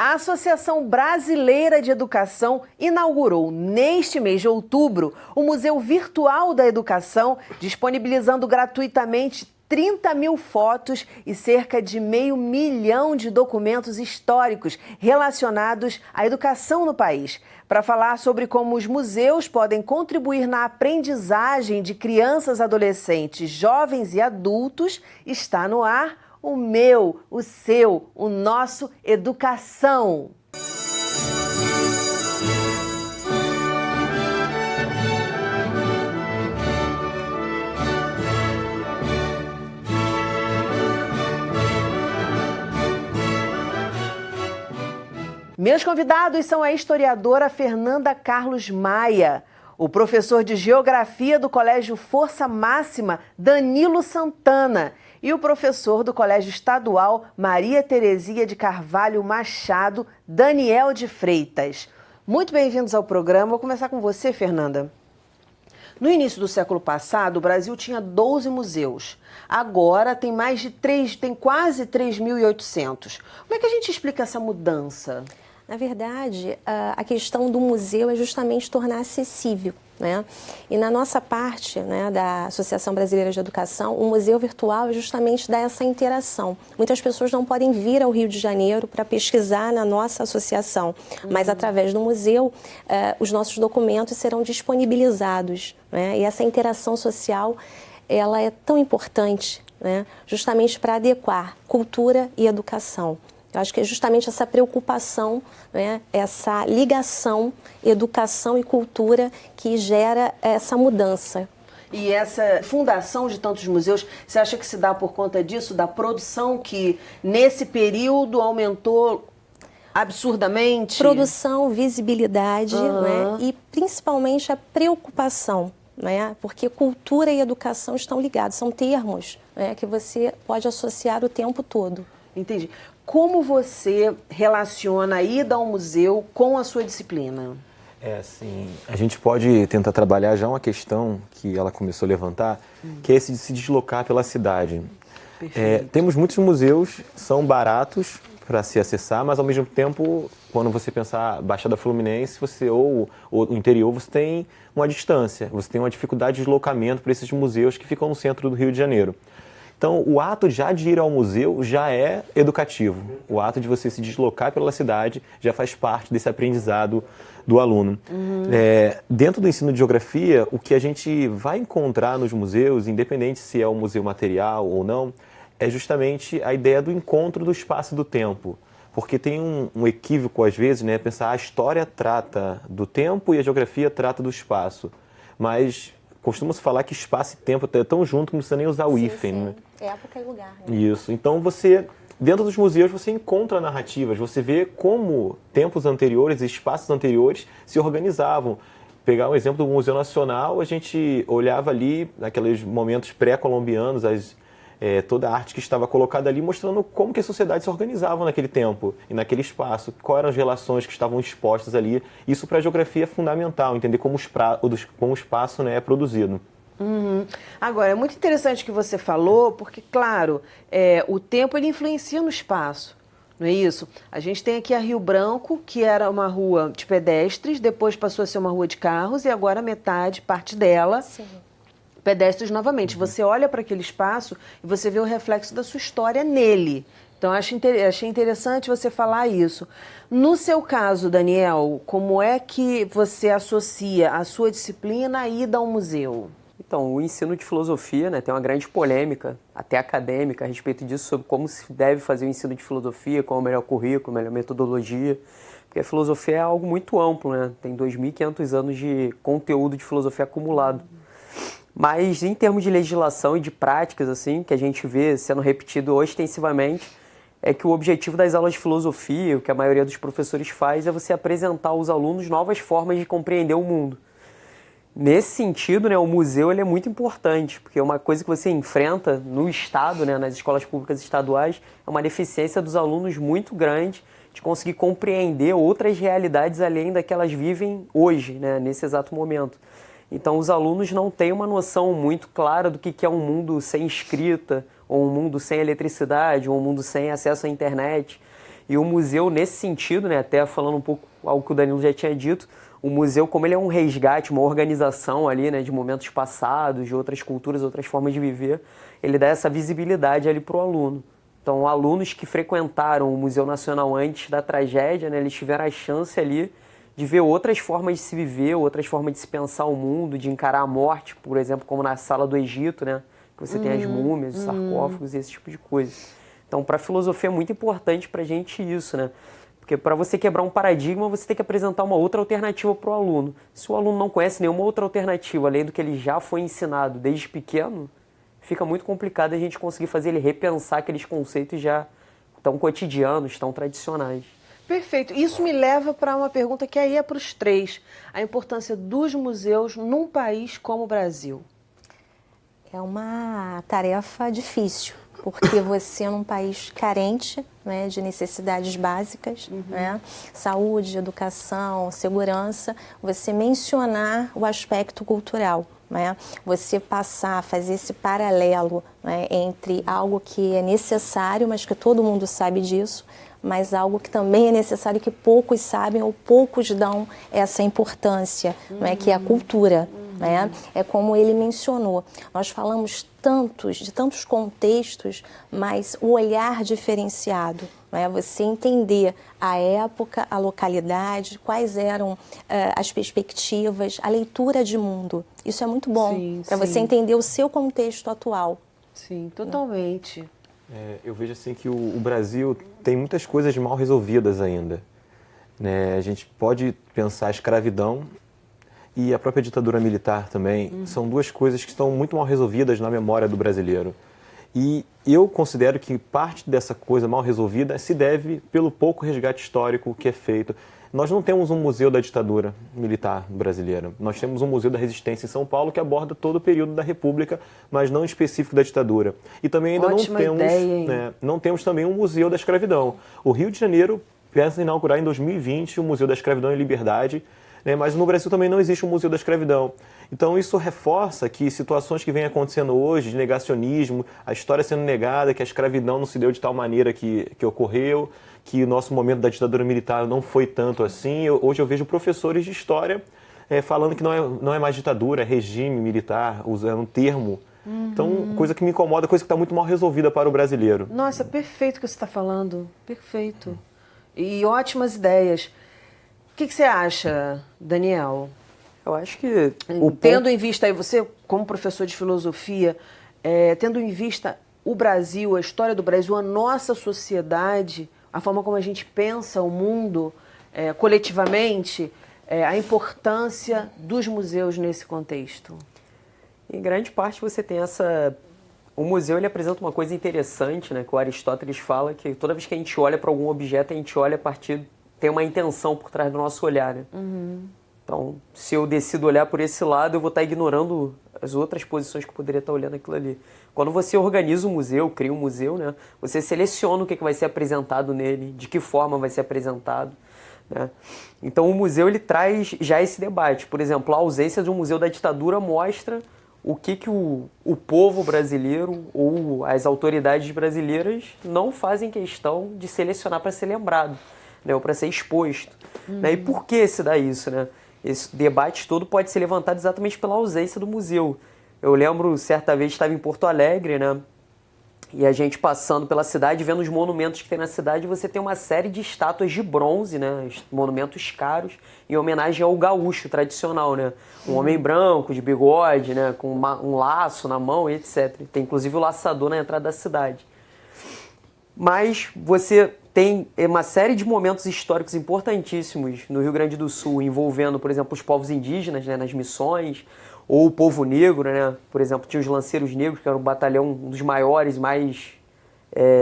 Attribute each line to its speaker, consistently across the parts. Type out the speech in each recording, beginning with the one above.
Speaker 1: A Associação Brasileira de Educação inaugurou neste mês de outubro o Museu Virtual da Educação, disponibilizando gratuitamente 30 mil fotos e cerca de 500 mil de documentos históricos relacionados à educação no país. Para falar sobre como os museus podem contribuir na aprendizagem de crianças, adolescentes, jovens e adultos, está no ar o meu, o seu, o nosso Educação. Meus convidados são a historiadora Fernanda Carlos Maia, o professor de Geografia do Colégio Força Máxima, Danilo Santana, e o professor do Colégio Estadual Maria Teresia de Carvalho Machado, Daniel de Freitas. Muito bem-vindos ao programa. Vou começar com você, Fernanda. No início do século passado, o Brasil tinha 12 museus. Agora tem quase 3.800. Como é que a gente explica essa mudança?
Speaker 2: Na verdade, a questão do museu é justamente tornar acessível, né? E na nossa parte, né, da Associação Brasileira de Educação, o museu virtual é justamente dar essa interação. Muitas pessoas não podem vir ao Rio de Janeiro para pesquisar na nossa associação, mas através do museu, os nossos documentos serão disponibilizados, né? E essa interação social, ela é tão importante, né, justamente para adequar cultura e educação. Eu acho que é justamente essa preocupação, né, essa ligação, educação e cultura que gera essa mudança.
Speaker 1: E essa fundação de tantos museus, você acha que se dá por conta disso, da produção que nesse período aumentou absurdamente?
Speaker 2: Produção, visibilidade, né, e principalmente a preocupação, né, porque cultura e educação estão ligados, são termos, né, que você pode associar o tempo todo.
Speaker 1: Entendi. Como você relaciona a ida ao museu com a sua disciplina?
Speaker 3: Assim, a gente pode tentar trabalhar já uma questão que ela começou a levantar, que é esse de se deslocar pela cidade. Temos muitos museus, são baratos para se acessar, mas ao mesmo tempo, quando você pensar Baixada Fluminense, ou o interior, você tem uma distância, você tem uma dificuldade de deslocamento para esses museus que ficam no centro do Rio de Janeiro. Então, o ato já de ir ao museu já é educativo. O ato de você se deslocar pela cidade já faz parte desse aprendizado do aluno. Dentro do ensino de geografia, o que a gente vai encontrar nos museus, independente se é um museu material ou não, é justamente a ideia do encontro do espaço e do tempo. Porque tem um equívoco, às vezes, né? Pensar a história trata do tempo e a geografia trata do espaço. Mas costuma-se falar que espaço e tempo estão tão junto que não precisa nem usar o hífen, né?
Speaker 2: Época e lugar. Né?
Speaker 3: Isso. Então, dentro dos museus, você encontra narrativas, você vê como tempos anteriores, espaços anteriores se organizavam. Pegar um exemplo do Museu Nacional, a gente olhava ali, naqueles momentos pré-colombianos, toda a arte que estava colocada ali, mostrando como que as sociedades se organizavam naquele tempo e naquele espaço, quais eram as relações que estavam expostas ali. Isso para a geografia é fundamental, entender como o espaço, né, é produzido.
Speaker 1: Agora, é muito interessante o que você falou, porque, claro, o tempo ele influencia no espaço, não é isso? A gente tem aqui a Rio Branco, que era uma rua de pedestres, depois passou a ser uma rua de carros e agora parte dela, pedestres novamente. Você olha para aquele espaço e você vê o reflexo da sua história nele. Então, achei interessante você falar isso. No seu caso, Daniel, como é que você associa a sua disciplina à ida ao museu?
Speaker 4: Então, o ensino de filosofia, né, tem uma grande polêmica, até acadêmica, a respeito disso, sobre como se deve fazer o ensino de filosofia, qual é o melhor currículo, a melhor metodologia, porque a filosofia é algo muito amplo, né? Tem 2.500 anos de conteúdo de filosofia acumulado. Mas, em termos de legislação e de práticas, assim, que a gente vê sendo repetido ostensivamente, é que o objetivo das aulas de filosofia, o que a maioria dos professores faz, é você apresentar aos alunos novas formas de compreender o mundo. Nesse sentido, né, o museu ele é muito importante, porque uma coisa que você enfrenta no Estado, né, nas escolas públicas estaduais, é uma deficiência dos alunos muito grande de conseguir compreender outras realidades além da que elas vivem hoje, né, nesse exato momento. Então, os alunos não têm uma noção muito clara do que é um mundo sem escrita, ou um mundo sem eletricidade, ou um mundo sem acesso à internet. E o museu, nesse sentido, né, até falando um pouco algo que o Danilo já tinha dito, o museu, como ele é um resgate, uma organização ali, né, de momentos passados, de outras culturas, outras formas de viver, ele dá essa visibilidade ali para o aluno. Então, alunos que frequentaram o Museu Nacional antes da tragédia, né, eles tiveram a chance ali de ver outras formas de se viver, outras formas de se pensar o mundo, de encarar a morte, por exemplo, como na Sala do Egito, né, que você tem as múmias, os sarcófagos, esse tipo de coisa. Então, para a filosofia é muito importante para a gente isso, né? Porque para você quebrar um paradigma, você tem que apresentar uma outra alternativa para o aluno. Se o aluno não conhece nenhuma outra alternativa, além do que ele já foi ensinado desde pequeno, fica muito complicado a gente conseguir fazer ele repensar aqueles conceitos já tão cotidianos, tão tradicionais.
Speaker 1: Perfeito. Isso me leva para uma pergunta que aí é para os três. A importância dos museus num país como o Brasil.
Speaker 2: É uma tarefa difícil, porque você num país carente, né, de necessidades básicas, né, saúde, educação, segurança, você mencionar o aspecto cultural, né, você passar a fazer esse paralelo, né, entre algo que é necessário, mas que todo mundo sabe disso, mas algo que também é necessário que poucos sabem ou poucos dão essa importância, né, que é a cultura. Né? É como ele mencionou, nós falamos de tantos contextos, mas o olhar diferenciado, né? Você entender a época, a localidade, quais eram as perspectivas, a leitura de mundo. Isso é muito bom para você entender o seu contexto atual.
Speaker 1: Sim, totalmente.
Speaker 3: Eu vejo assim que o Brasil tem muitas coisas mal resolvidas ainda. Né? A gente pode pensar a escravidão e a própria ditadura militar também, são duas coisas que estão muito mal resolvidas na memória do brasileiro. E eu considero que parte dessa coisa mal resolvida se deve pelo pouco resgate histórico que é feito. Nós não temos um museu da ditadura militar brasileira. Nós temos um museu da resistência em São Paulo que aborda todo o período da República, mas não específico da ditadura. E também ainda não temos também um museu da escravidão. O Rio de Janeiro pensa em inaugurar em 2020 o Museu da Escravidão e Liberdade, mas no Brasil também não existe um Museu da Escravidão. Então isso reforça que situações que vêm acontecendo hoje, de negacionismo, a história sendo negada, que a escravidão não se deu de tal maneira que ocorreu, que o nosso momento da ditadura militar não foi tanto assim. Hoje eu vejo professores de história falando que não é mais ditadura, é regime militar, usando um termo. Então, coisa que me incomoda, coisa que está muito mal resolvida para o brasileiro.
Speaker 1: Nossa, perfeito o que você está falando, perfeito. E ótimas ideias. O que você acha, Daniel?
Speaker 4: Eu acho que...
Speaker 1: Tendo em vista, aí você como professor de filosofia, tendo em vista o Brasil, a história do Brasil, a nossa sociedade, a forma como a gente pensa o mundo coletivamente, a importância dos museus nesse contexto.
Speaker 4: Em grande parte você tem essa... O museu ele apresenta uma coisa interessante, né, que o Aristóteles fala que toda vez que a gente olha para algum objeto, a gente olha a partir... Tem uma intenção por trás do nosso olhar, né? Então, se eu decido olhar por esse lado, eu vou estar ignorando as outras posições que eu poderia estar olhando aquilo ali. Quando você organiza um museu, cria um museu, né? Você seleciona o que vai ser apresentado nele, de que forma vai ser apresentado, né? Então, o museu ele traz já esse debate. Por exemplo, a ausência de um museu da ditadura mostra o que o povo brasileiro ou as autoridades brasileiras não fazem questão de selecionar para ser lembrado, né, ou para ser exposto. Né? E por que se dá isso? Né? Esse debate todo pode ser levantado exatamente pela ausência do museu. Eu lembro, certa vez, estava em Porto Alegre, né? E a gente passando pela cidade, vendo os monumentos que tem na cidade, você tem uma série de estátuas de bronze, né? Monumentos caros, em homenagem ao gaúcho tradicional, né? Um homem branco, de bigode, né? Com um laço na mão, etc. Tem inclusive o laçador na entrada da cidade. Mas você tem uma série de momentos históricos importantíssimos no Rio Grande do Sul, envolvendo, por exemplo, os povos indígenas, né, nas missões, ou o povo negro, né? Por exemplo, tinha os lanceiros negros, que era um batalhão, um dos maiores e mais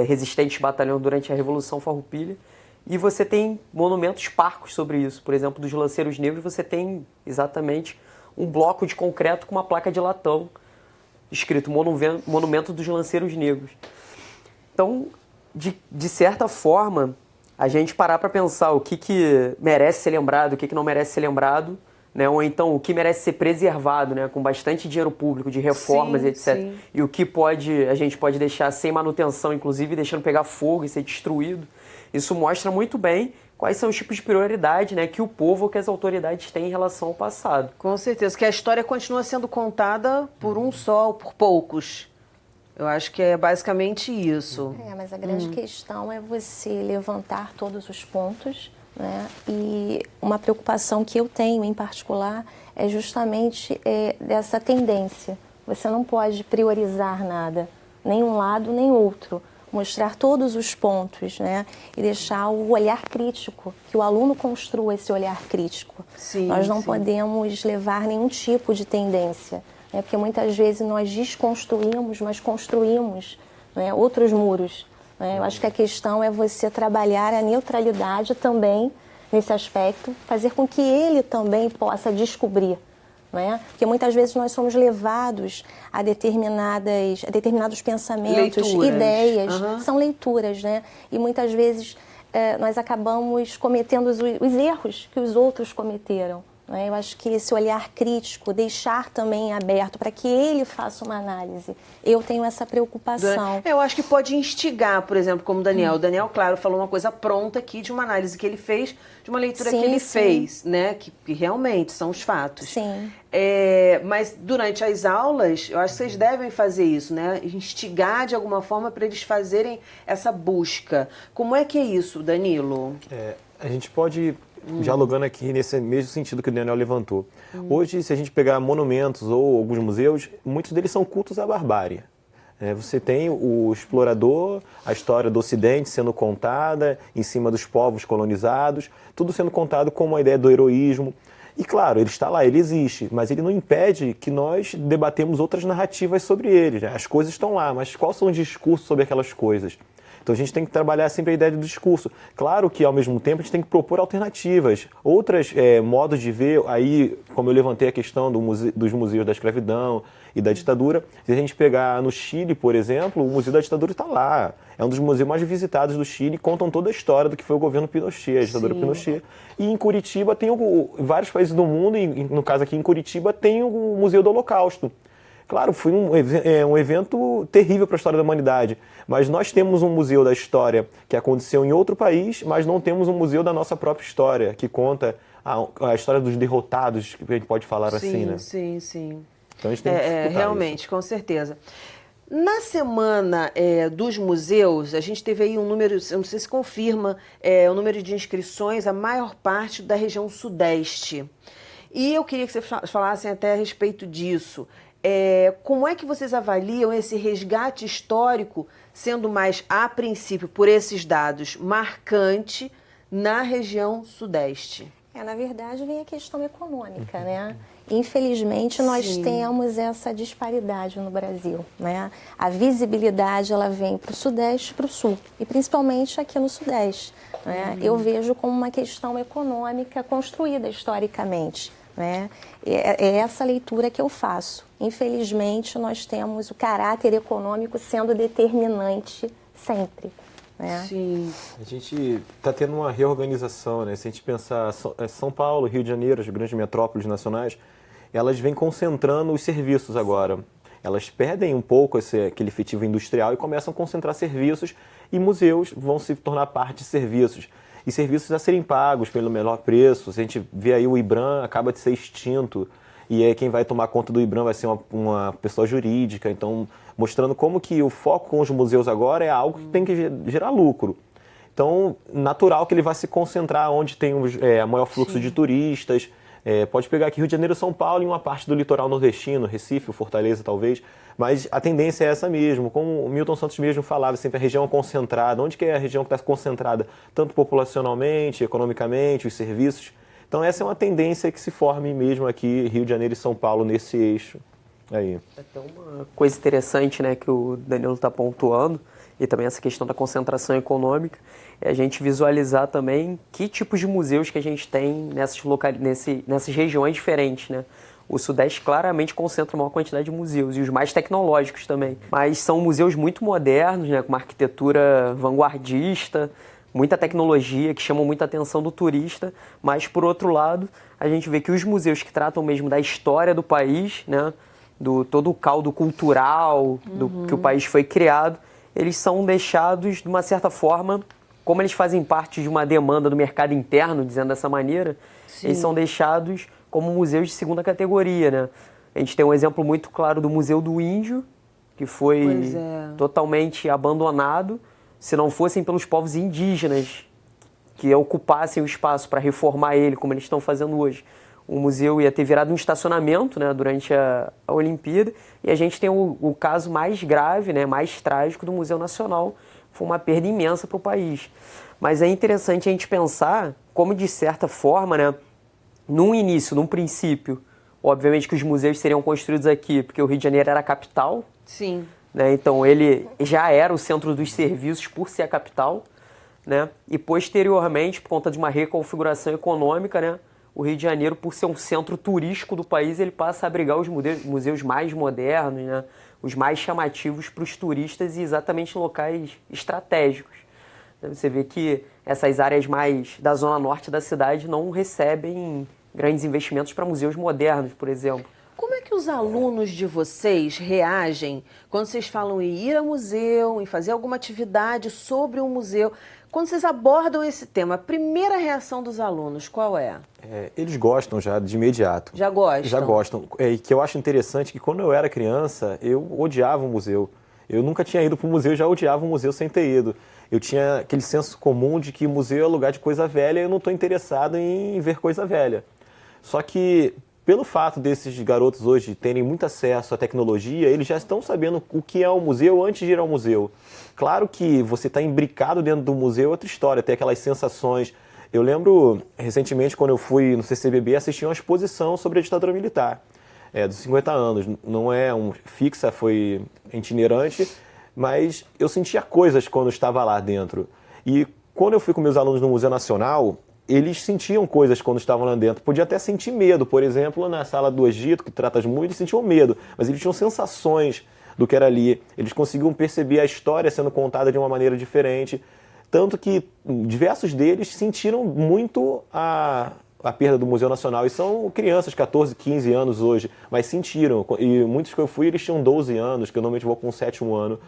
Speaker 4: resistentes batalhões durante a Revolução Farroupilha. E você tem monumentos parcos sobre isso. Por exemplo, dos lanceiros negros, você tem exatamente um bloco de concreto com uma placa de latão, escrito Monumento dos Lanceiros Negros. Então, de certa forma, a gente parar para pensar o que merece ser lembrado, o que não merece ser lembrado, né? Ou então o que merece ser preservado, né? Com bastante dinheiro público, de reformas, etc. Sim. E o que a gente pode deixar sem manutenção, inclusive deixando pegar fogo e ser destruído. Isso mostra muito bem quais são os tipos de prioridade, né, que o povo ou que as autoridades têm em relação ao passado.
Speaker 1: Com certeza, que a história continua sendo contada por um só, por poucos. Eu acho que é basicamente isso.
Speaker 2: Mas a grande questão é você levantar todos os pontos, né? E uma preocupação que eu tenho em particular é justamente dessa tendência. Você não pode priorizar nada, nem um lado nem outro. Mostrar todos os pontos, né? E deixar o olhar crítico, que o aluno construa esse olhar crítico.
Speaker 1: Sim,
Speaker 2: nós não podemos levar nenhum tipo de tendência, né? Porque muitas vezes nós desconstruímos, mas construímos, né, outros muros. Né? Eu acho que a questão é você trabalhar a neutralidade também nesse aspecto, fazer com que ele também possa descobrir. Né? Porque muitas vezes nós somos levados a determinados pensamentos,
Speaker 1: leituras.
Speaker 2: Ideias, são leituras, né? E muitas vezes nós acabamos cometendo os erros que os outros cometeram. Né? Eu acho que esse olhar crítico, deixar também aberto para que ele faça uma análise. Eu tenho essa preocupação.
Speaker 1: Eu acho que pode instigar, por exemplo, como o Daniel. O Daniel, claro, falou uma coisa pronta aqui de uma análise que ele fez, de uma leitura que ele fez, né? Que realmente são os fatos.
Speaker 2: Sim.
Speaker 1: Mas durante as aulas, eu acho que vocês devem fazer isso, né? Instigar de alguma forma para eles fazerem essa busca. Como é que é isso, Danilo?
Speaker 3: A gente pode, dialogando aqui nesse mesmo sentido que o Daniel levantou. Hoje, se a gente pegar monumentos ou alguns museus, muitos deles são cultos à barbárie. Você tem o explorador, a história do Ocidente sendo contada em cima dos povos colonizados, tudo sendo contado como a ideia do heroísmo. E claro, ele está lá, ele existe, mas ele não impede que nós debatemos outras narrativas sobre ele. Né? As coisas estão lá, mas quais são os discursos sobre aquelas coisas? Então a gente tem que trabalhar sempre a ideia do discurso. Claro que, ao mesmo tempo, a gente tem que propor alternativas, outros modos de ver. Aí, como eu levantei a questão dos museus da escravidão e da ditadura, se a gente pegar no Chile, por exemplo, o Museu da Ditadura está lá. É um dos museus mais visitados do Chile, contam toda a história do que foi o governo Pinochet, a ditadura Pinochet. E em Curitiba tem vários países do mundo, e no caso aqui em Curitiba, tem o Museu do Holocausto. Claro, foi um evento terrível para a história da humanidade, mas nós temos um museu da história que aconteceu em outro país, mas não temos um museu da nossa própria história, que conta a história dos derrotados, que a gente pode falar assim, né?
Speaker 1: Sim.
Speaker 3: Então a gente tem que disputar
Speaker 1: realmente,
Speaker 3: isso.
Speaker 1: com certeza. Na semana dos museus, a gente teve aí um número, eu não sei se confirma, o número de inscrições, a maior parte da região sudeste. E eu queria que vocês falassem até a respeito disso. Como é que vocês avaliam esse resgate histórico sendo mais, a princípio, por esses dados, marcante na região sudeste?
Speaker 2: Na verdade, vem a questão econômica, né? Infelizmente, nós temos essa disparidade no Brasil, né? A visibilidade, ela vem para o Sudeste e para o Sul, e principalmente aqui no Sudeste, né? Eu vejo como uma questão econômica construída historicamente, né? É essa leitura que eu faço. Infelizmente, nós temos o caráter econômico sendo determinante sempre.
Speaker 1: Sim.
Speaker 3: A gente está tendo uma reorganização, né? Se a gente pensar São Paulo, Rio de Janeiro, as grandes metrópoles nacionais, elas vêm concentrando os serviços agora. Elas perdem um pouco aquele efetivo industrial e começam a concentrar serviços, e museus vão se tornar parte de serviços. E serviços a serem pagos pelo menor preço. Se a gente vê aí o IBRAM acaba de ser extinto, e aí quem vai tomar conta do IBRAM vai ser uma pessoa jurídica. Então, mostrando como que o foco com os museus agora é algo que tem que gerar lucro. Então, natural que ele vai se concentrar onde tem o maior fluxo de turistas. Pode pegar aqui Rio de Janeiro, São Paulo e uma parte do litoral nordestino, Recife, Fortaleza talvez, mas a tendência é essa mesmo. Como o Milton Santos mesmo falava, sempre a região concentrada. Onde que é a região que está concentrada? Tanto populacionalmente, economicamente, os serviços. Então essa é uma tendência que se forme mesmo aqui, Rio de Janeiro e São Paulo, nesse eixo. Aí.
Speaker 4: Até uma coisa interessante, né, que o Danilo está pontuando, e também essa questão da concentração econômica, é a gente visualizar também que tipos de museus que a gente tem nessas regiões diferentes, né? O Sudeste claramente concentra a maior quantidade de museus, e os mais tecnológicos também. Mas são museus muito modernos, né, com uma arquitetura vanguardista, muita tecnologia, que chamam muita atenção do turista, mas, por outro lado, a gente vê que os museus que tratam mesmo da história do país, né, do todo o caldo cultural que o país foi criado, eles são deixados, de uma certa forma, como eles fazem parte de uma demanda do mercado interno, dizendo dessa maneira, eles são deixados como museus de segunda categoria, né? A gente tem um exemplo muito claro do Museu do Índio, que foi totalmente abandonado, se não fossem pelos povos indígenas que ocupassem o espaço para reformar ele, como eles estão fazendo hoje. O museu ia ter virado um estacionamento, né, durante a Olimpíada, e a gente tem o caso mais grave, né, mais trágico do Museu Nacional. Foi uma perda imensa para o país. Mas é interessante a gente pensar como, de certa forma, né, num início, num princípio, obviamente que os museus seriam construídos aqui, porque o Rio de Janeiro era a capital.
Speaker 1: Sim.
Speaker 4: Né, então ele já era o centro dos serviços por ser a capital. Né, e posteriormente, por conta de uma reconfiguração econômica, né, o Rio de Janeiro, por ser um centro turístico do país, ele passa a abrigar os museus mais modernos, né, os mais chamativos para os turistas e exatamente em locais estratégicos. Você vê que essas áreas mais da zona norte da cidade não recebem grandes investimentos para museus modernos, por exemplo.
Speaker 1: Como é que os alunos de vocês reagem quando vocês falam em ir ao museu, em fazer alguma atividade sobre um museu? Quando vocês abordam esse tema, a primeira reação dos alunos, qual é?
Speaker 3: Eles gostam já de imediato.
Speaker 1: Já gostam?
Speaker 3: Já gostam. E que eu acho interessante que quando eu era criança, eu odiava o museu. Eu nunca tinha ido para o museu, já odiava o museu sem ter ido. Eu tinha aquele senso comum de que museu é lugar de coisa velha e eu não estou interessado em ver coisa velha. Só que, pelo fato desses garotos hoje terem muito acesso à tecnologia, eles já estão sabendo o que é um museu antes de ir ao museu. Claro que você está imbricado dentro do museu é outra história, tem aquelas sensações. Eu lembro, recentemente, quando eu fui no CCBB, assisti uma exposição sobre a ditadura militar, dos 50 anos. Não é fixa, foi itinerante, mas eu sentia coisas quando eu estava lá dentro. E quando eu fui com meus alunos no Museu Nacional, eles sentiam coisas quando estavam lá dentro. Podia até sentir medo, por exemplo, na sala do Egito, que trata as múmias, eles sentiam medo, mas eles tinham sensações do que era ali. Eles conseguiam perceber a história sendo contada de uma maneira diferente. Tanto que diversos deles sentiram muito a perda do Museu Nacional. E são crianças, 14, 15 anos hoje, mas sentiram. E muitos que eu fui, eles tinham 12 anos, que eu normalmente vou com o 7º ano.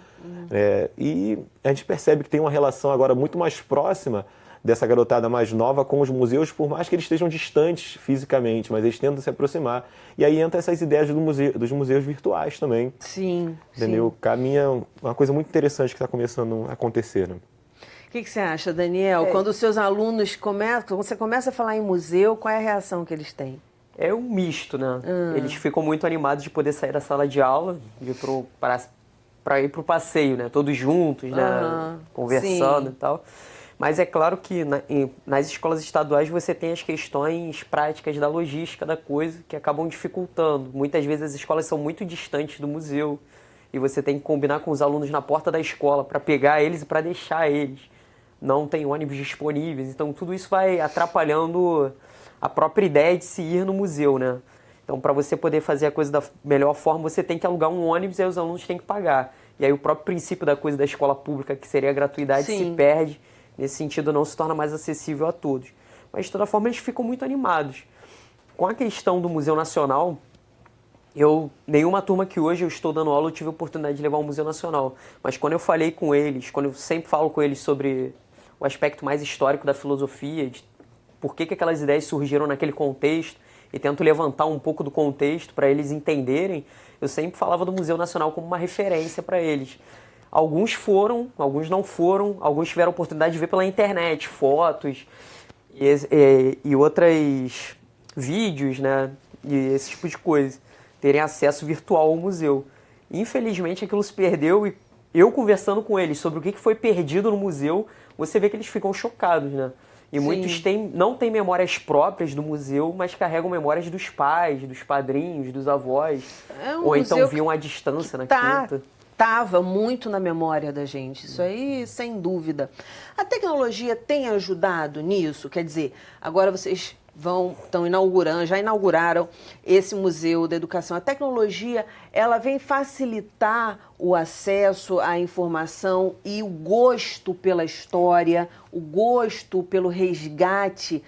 Speaker 3: E a gente percebe que tem uma relação agora muito mais próxima dessa garotada mais nova com os museus, por mais que eles estejam distantes fisicamente, mas eles tentam se aproximar. E aí entra essas ideias dos museus virtuais também.
Speaker 1: Sim.
Speaker 3: Entendeu?
Speaker 1: Sim.
Speaker 3: Caminha uma coisa muito interessante que está começando a acontecer, né?
Speaker 1: O que você acha, Daniel? Quando os seus alunos quando você começa a falar em museu, qual é a reação que eles têm?
Speaker 4: É um misto, né? Eles ficam muito animados de poder sair da sala de aula, de para ir para o passeio, né? Todos juntos, né? Conversando e tal. Mas é claro que nas escolas estaduais você tem as questões práticas da logística da coisa que acabam dificultando. Muitas vezes as escolas são muito distantes do museu e você tem que combinar com os alunos na porta da escola para pegar eles e para deixar eles. Não tem ônibus disponíveis, então tudo isso vai atrapalhando a própria ideia de se ir no museu, né? Então, para você poder fazer a coisa da melhor forma, você tem que alugar um ônibus e aí os alunos têm que pagar. E aí o próprio princípio da coisa da escola pública, que seria a gratuidade, se perde. Nesse sentido, não se torna mais acessível a todos. Mas, de toda forma, eles ficam muito animados. Com a questão do Museu Nacional, nenhuma turma que hoje eu estou dando aula, eu tive a oportunidade de levar ao Museu Nacional. Mas quando eu falei com eles, quando eu sempre falo com eles sobre o aspecto mais histórico da filosofia, de por que aquelas ideias surgiram naquele contexto, e tento levantar um pouco do contexto para eles entenderem, eu sempre falava do Museu Nacional como uma referência para eles. Alguns foram, alguns não foram, alguns tiveram a oportunidade de ver pela internet, fotos e outros vídeos, né, e esse tipo de coisa, terem acesso virtual ao museu. Infelizmente aquilo se perdeu e eu conversando com eles sobre o que foi perdido no museu, você vê que eles ficam chocados, né? E muitos não têm memórias próprias do museu, mas carregam memórias dos pais, dos padrinhos, dos avós, ou então viam à distância na quinta.
Speaker 1: Estava muito na memória da gente, isso aí sem dúvida. A tecnologia tem ajudado nisso? Quer dizer, agora vocês estão inaugurando, já inauguraram esse Museu da Educação. A tecnologia, ela vem facilitar o acesso à informação e o gosto pela história, o gosto pelo resgate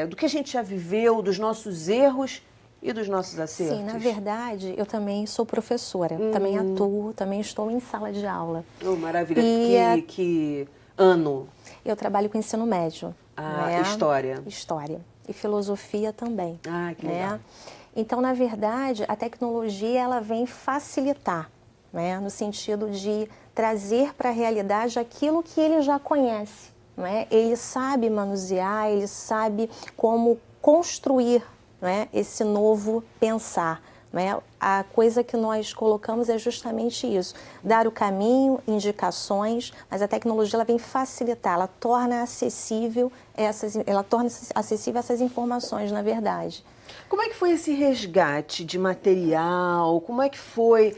Speaker 1: do que a gente já viveu, dos nossos erros e dos nossos acertos?
Speaker 2: Sim, na verdade, eu também sou professora, também atuo, também estou em sala de aula.
Speaker 1: Oh, maravilha, que ano?
Speaker 2: Eu trabalho com ensino médio. né?
Speaker 1: História.
Speaker 2: História. E filosofia também.
Speaker 1: Ah, que
Speaker 2: né?
Speaker 1: legal.
Speaker 2: Então, na verdade, a tecnologia ela vem facilitar, né? No sentido de trazer para a realidade aquilo que ele já conhece. Né? Ele sabe manusear, ele sabe como construir, né, esse novo pensar. Né? A coisa que nós colocamos é justamente isso, dar o caminho, indicações, mas a tecnologia ela vem facilitar, ela torna acessível essas informações, na verdade.
Speaker 1: Como é que foi esse resgate de material? Como é que foi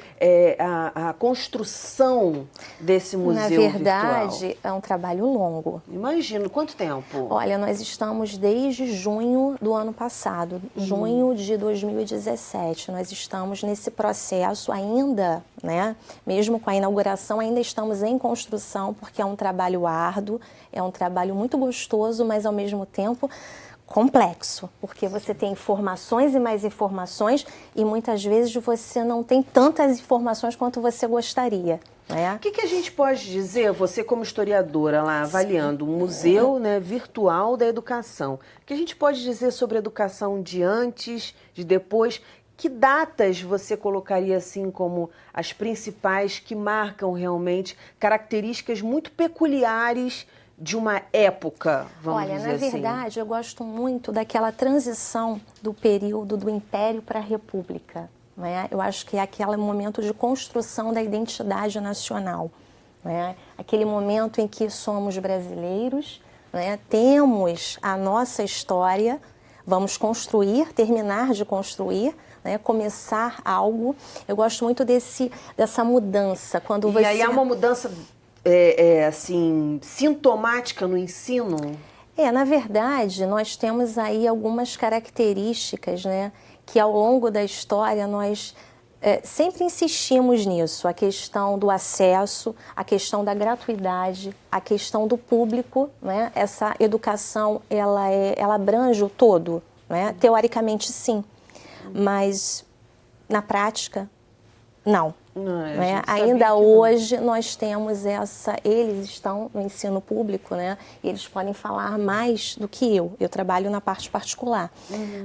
Speaker 1: a construção desse museu virtual?
Speaker 2: Na verdade, é um trabalho longo.
Speaker 1: Imagino. Quanto tempo?
Speaker 2: Olha, nós estamos desde junho do ano passado, junho de 2017. Nós estamos nesse processo ainda, né? Mesmo com a inauguração, ainda estamos em construção, porque é um trabalho árduo, é um trabalho muito gostoso, mas ao mesmo tempo complexo, porque você tem informações e mais informações e muitas vezes você não tem tantas informações quanto você gostaria. Né?
Speaker 1: O que a gente pode dizer, você como historiadora lá avaliando o Museu, né, Virtual da Educação, o que a gente pode dizer sobre a educação de antes, de depois? Que datas você colocaria assim como as principais que marcam realmente características muito peculiares de uma época, vamos dizer assim?
Speaker 2: Olha, na verdade, eu gosto muito daquela transição do período do Império para a República. Né? Eu acho que é aquele momento de construção da identidade nacional. Né? Aquele momento em que somos brasileiros, né? Temos a nossa história, vamos construir, terminar de construir, né? Começar algo. Eu gosto muito dessa mudança. Quando
Speaker 1: E aí há uma mudança assim, sintomática no ensino?
Speaker 2: Na verdade, nós temos aí algumas características, né, que ao longo da história nós sempre insistimos nisso. A questão do acesso, a questão da gratuidade, a questão do público, né? Essa educação, ela abrange o todo, né? Teoricamente, sim, mas na prática, não. Né? Ainda hoje nós temos eles estão no ensino público, né? E eles podem falar mais do que eu. Eu trabalho na parte particular.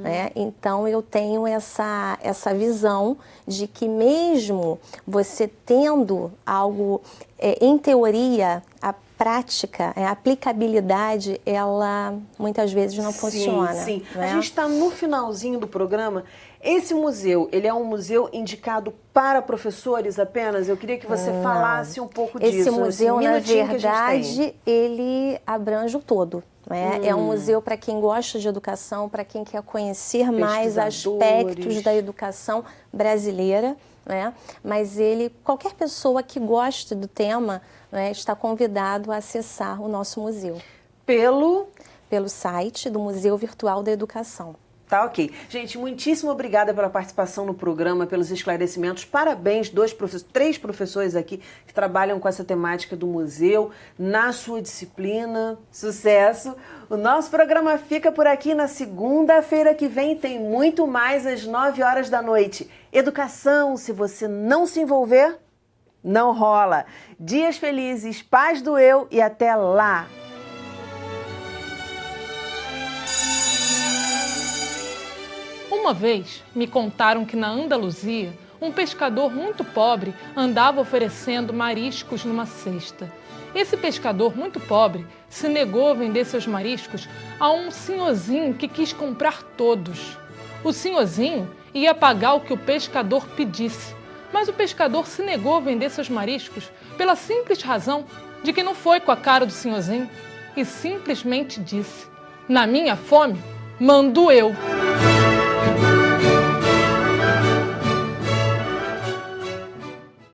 Speaker 2: Né? Então eu tenho essa visão de que mesmo você tendo algo em teoria, a prática, a aplicabilidade, ela muitas vezes não funciona.
Speaker 1: Sim,
Speaker 2: né?
Speaker 1: A gente está no finalzinho do programa. Esse museu, ele é um museu indicado para professores apenas? Eu queria que você falasse um pouco disso.
Speaker 2: Esse museu, na verdade, ele abrange o todo. Né? É um museu para quem gosta de educação, para quem quer conhecer mais aspectos da educação brasileira. Né? Mas qualquer pessoa que goste do tema, né, está convidado a acessar o nosso museu. Pelo site do Museu Virtual da Educação.
Speaker 1: Tá, ok. Gente, muitíssimo obrigada pela participação no programa, pelos esclarecimentos. Parabéns, 3 professores aqui que trabalham com essa temática do museu, na sua disciplina. Sucesso! O nosso programa fica por aqui. Na segunda-feira que vem tem muito mais às 9 horas da noite. Educação, se você não se envolver, não rola. Dias felizes, paz do eu e até lá!
Speaker 5: Uma vez me contaram que na Andaluzia, um pescador muito pobre andava oferecendo mariscos numa cesta. Esse pescador muito pobre se negou a vender seus mariscos a um senhorzinho que quis comprar todos. O senhorzinho ia pagar o que o pescador pedisse, mas o pescador se negou a vender seus mariscos pela simples razão de que não foi com a cara do senhorzinho e simplesmente disse: "Na minha fome, mando eu."